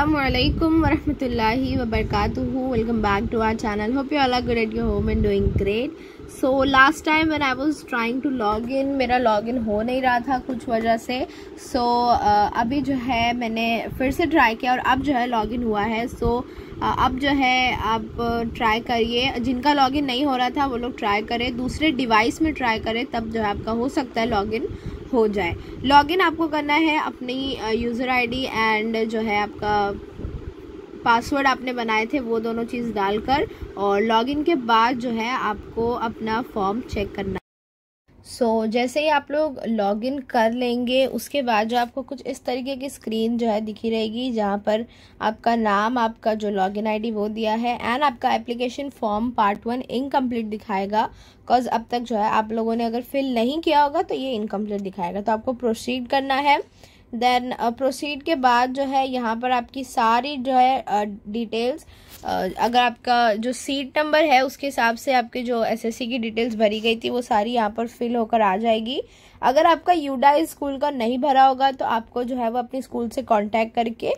Assalamualaikum warahmatullahi wabarakatuh. Welcome back to our channel. Hope you all are good at your home and doing great. So last time when I was trying to log in, मेरा login हो नहीं रहा था कुछ वजह से. So अभी जो है मैंने फिर से ट्राई किया और अब जो है लॉगिन हुआ है. So अब जो है आप ट्राई करिए. जिनका लॉगिन नहीं हो रहा था वो लोग ट्राई करें, दूसरे डिवाइस में ट्राई करें, तब जो है आपका हो सकता है लॉगिन हो जाए. लॉगिन आपको करना है अपनी यूज़र आईडी एंड जो है आपका पासवर्ड आपने बनाए थे वो दोनों चीज़ डालकर, और लॉगिन के बाद जो है आपको अपना फॉर्म चेक करना. जैसे ही आप लोग लॉगिन कर लेंगे उसके बाद जो आपको कुछ इस तरीके की स्क्रीन जो है दिखी रहेगी, जहाँ पर आपका नाम, आपका जो लॉगिन आईडी वो दिया है एंड आपका एप्लीकेशन फॉर्म पार्ट 1 इनकम्प्लीट दिखाएगा. बिकॉज अब तक जो है आप लोगों ने अगर फिल नहीं किया होगा तो ये इनकम्प्लीट दिखाएगा. तो आपको प्रोसीड करना है. देन प्रोसीड के बाद जो है यहाँ पर आपकी सारी जो है डिटेल्स, अगर आपका जो सीट नंबर है उसके हिसाब से आपके जो एसएससी की डिटेल्स भरी गई थी वो सारी यहाँ पर फिल होकर आ जाएगी. अगर आपका यूडाइस स्कूल का नहीं भरा होगा तो आपको जो है वो अपने स्कूल से कांटेक्ट करके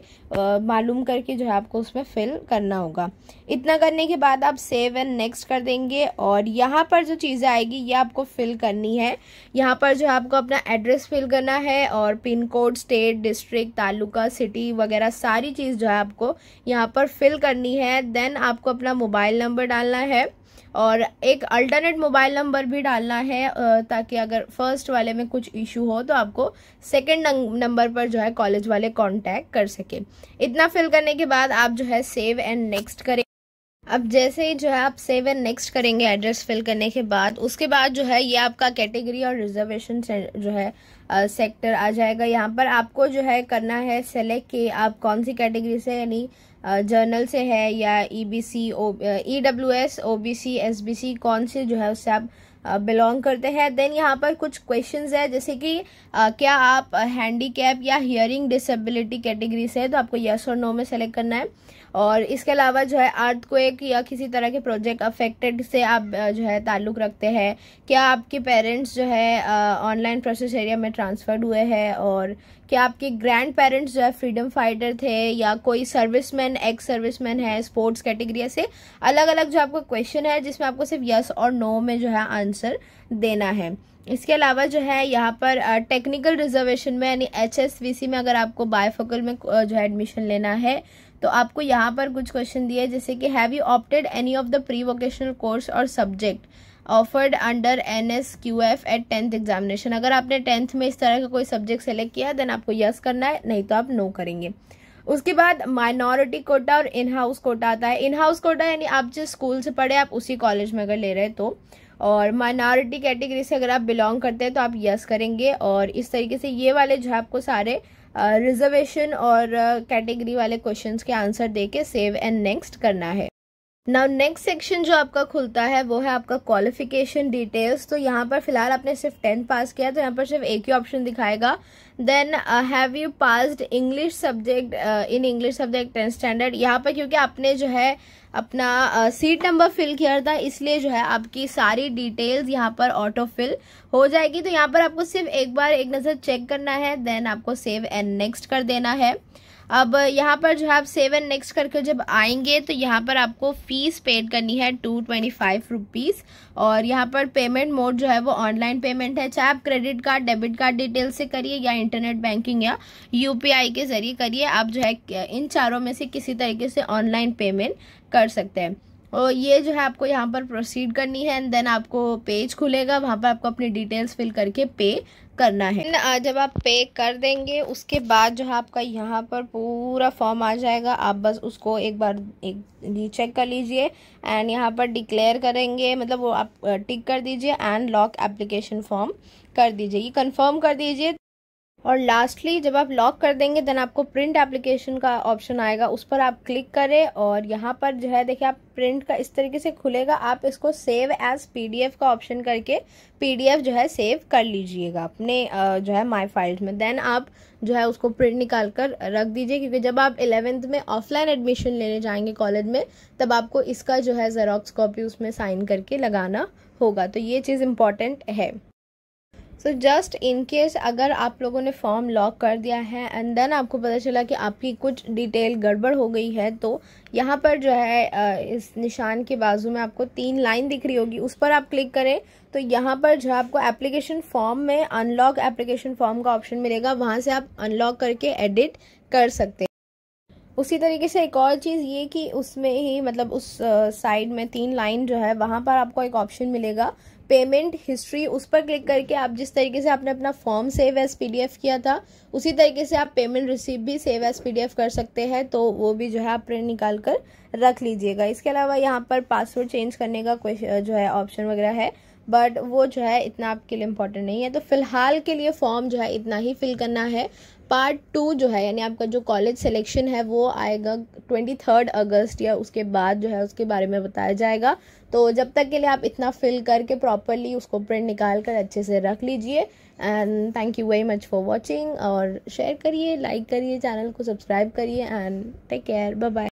मालूम करके जो है आपको उसमें फिल करना होगा. इतना करने के बाद आप सेव एंड नेक्स्ट कर देंगे और यहाँ पर जो चीज़ें आएगी ये आपको फिल करनी है. यहाँ पर जो है आपको अपना एड्रेस फिल करना है और pin code, state, district, taluka, city वगैरह सारी चीज़ जो है आपको यहाँ पर फिल करनी है. देन आपको अपना मोबाइल नंबर डालना है और एक अल्टरनेट मोबाइल नंबर भी डालना है, ताकि अगर फर्स्ट वाले में कुछ इशू हो तो आपको सेकंड नंबर पर जो है कॉलेज वाले कांटेक्ट कर सके. इतना फिल करने के बाद आप जो है सेव एंड नेक्स्ट करें. अब जैसे ही जो है आप सेव एंड नेक्स्ट करेंगे एड्रेस फिल करने के बाद, उसके बाद जो है ये आपका कैटेगरी और रिजर्वेशन जो है सेक्टर आ जाएगा. यहाँ पर आपको जो है करना है सेलेक्ट कि आप कौन सी कैटेगरी से, यानी जर्नल से है या ईबीसी, ईडब्ल्यूएस, ओबीसी, एसबीसी, कौन से जो है उससे आप बिलोंग करते हैं. देन यहाँ पर कुछ क्वेश्चंस है, जैसे कि क्या आप हैंडीकैप या हियरिंग डिसेबिलिटी कैटेगरी से है, तो आपको यस और नो में सेलेक्ट करना है. और इसके अलावा जो है अर्थक्वेक या किसी तरह के प्रोजेक्ट अफेक्टेड से आप जो है ताल्लुक़ रखते हैं. क्या आपके पेरेंट्स जो है ऑनलाइन प्रोसेस एरिया में ट्रांसफर्ड हुए हैं, और क्या आपके ग्रैंड पेरेंट्स जो है फ्रीडम फाइटर थे, या कोई सर्विसमैन, एक्स सर्विसमैन है, स्पोर्ट्स कैटेगरी. से अलग अलग जो आपको क्वेश्चन है जिसमें आपको सिर्फ यस और नो में जो है आंसर देना है. इसके अलावा जो है यहाँ पर टेक्निकल रिजर्वेशन में यानी HSVC में अगर आपको बायफोकल में जो है एडमिशन लेना है तो आपको यहाँ पर कुछ क्वेश्चन दिए, जैसे कि have you opted any of the pre vocational course or subject offered under NSQF at 10th examination. अगर आपने 10th में इस तरह का कोई सब्जेक्ट सेलेक्ट किया देन आपको यस करना है, नहीं तो आप नो करेंगे. उसके बाद माइनॉरिटी कोटा और इन हाउस कोटा आता है. इन हाउस कोटा यानी आप जिस स्कूल से पढ़े आप उसी कॉलेज में अगर ले रहे तो, और माइनॉरिटी कैटेगरी से अगर आप बिलोंग करते हैं तो आप यस करेंगे. और इस तरीके से ये वाले जो है आपको सारे रिजर्वेशन और कैटेगरी वाले क्वेश्चंस के आंसर देके सेव एंड नेक्स्ट करना है. नाउ नेक्स्ट सेक्शन जो आपका खुलता है वो है आपका क्वालिफिकेशन डिटेल्स. तो यहाँ पर फिलहाल आपने सिर्फ 10th पास किया तो यहाँ पर सिर्फ एक ही ऑप्शन दिखाएगा. Then have you passed English subject in English subject 10th standard. यहाँ पर क्योंकि आपने जो है अपना सीट नंबर फिल किया था इसलिए जो है आपकी सारी डिटेल्स यहाँ पर ऑटो फिल हो जाएगी. तो यहाँ पर आपको सिर्फ एक बार एक नज़र चेक करना है, देन आपको सेव एंड नेक्स्ट कर देना है. अब यहाँ पर जो है आप सेव एंड नेक्स्ट करके जब आएंगे तो यहाँ पर आपको फीस पेड करनी है 225 रुपीज़. और यहाँ पर पेमेंट मोड जो है वो ऑनलाइन पेमेंट है, चाहे आप credit card, debit card detail से करिए या इंटरनेट बैंकिंग या यूपीआई के जरिए करिए. आप जो है इन चारों में से किसी तरीके से ऑनलाइन पेमेंट कर सकते हैं. और ये जो है आपको यहाँ पर प्रोसीड करनी है एंड देन आपको पेज खुलेगा, वहाँ पर आपको अपनी डिटेल्स फिल करके पे करना है. जब आप पे कर देंगे उसके बाद जो है आपका यहाँ पर पूरा फॉर्म आ जाएगा. आप बस उसको एक बार चेक कर लीजिए एंड यहाँ पर डिक्लेयर करेंगे, मतलब वो आप टिक कर दीजिए एंड लॉक एप्लीकेशन फॉर्म कर दीजिए, ये कंफर्म कर दीजिए. और लास्टली जब आप लॉक कर देंगे देन आपको प्रिंट एप्लीकेशन का ऑप्शन आएगा, उस पर आप क्लिक करें और यहाँ पर जो है देखिए आप प्रिंट का इस तरीके से खुलेगा. आप इसको सेव एज PDF का ऑप्शन करके PDF जो है सेव कर लीजिएगा अपने जो है माई फाइल्स में. देन आप जो है उसको प्रिंट निकाल कर रख दीजिए, क्योंकि जब आप 11th में ऑफलाइन एडमिशन लेने जाएंगे कॉलेज में तब आपको इसका जो है जेरोक्स कॉपी उसमें साइन करके लगाना होगा. तो ये चीज़ इम्पॉर्टेंट है. सो जस्ट इन केस अगर आप लोगों ने फॉर्म लॉक कर दिया है एंड देन आपको पता चला कि आपकी कुछ डिटेल गड़बड़ हो गई है, तो यहाँ पर जो है इस निशान के बाजू में आपको 3 लाइन दिख रही होगी, उस पर आप क्लिक करें तो यहाँ पर जो आपको एप्लीकेशन फॉर्म में अनलॉक एप्लीकेशन फॉर्म का ऑप्शन मिलेगा, वहाँ से आप अनलॉक करके एडिट कर सकते हैं। उसी तरीके से एक और चीज़ ये कि उसमें ही मतलब उस साइड में 3 लाइन जो है वहाँ पर आपको एक ऑप्शन मिलेगा पेमेंट हिस्ट्री, उस पर क्लिक करके आप जिस तरीके से आपने अपना फॉर्म सेव एज PDF किया था उसी तरीके से आप पेमेंट रिसीव भी सेव एज PDF कर सकते हैं, तो वो भी जो है आप प्रिंट निकाल कर रख लीजिएगा। इसके अलावा यहाँ पर पासवर्ड चेंज करने का कोई जो है ऑप्शन वगैरह है, बट वो जो है इतना आपके लिए इम्पोर्टेंट नहीं है। तो फिलहाल के लिए फॉर्म जो है इतना ही फिल करना है। पार्ट 2 जो है यानी आपका जो कॉलेज सिलेक्शन है वो आएगा 23 अगस्त या उसके बाद जो है उसके बारे में बताया जाएगा। तो जब तक के लिए आप इतना फिल करके प्रॉपरली उसको प्रिंट निकाल कर अच्छे से रख लीजिए। And thank you very much for watching, और शेयर करिए, लाइक करिए, चैनल को सब्सक्राइब करिए and take care, bye bye.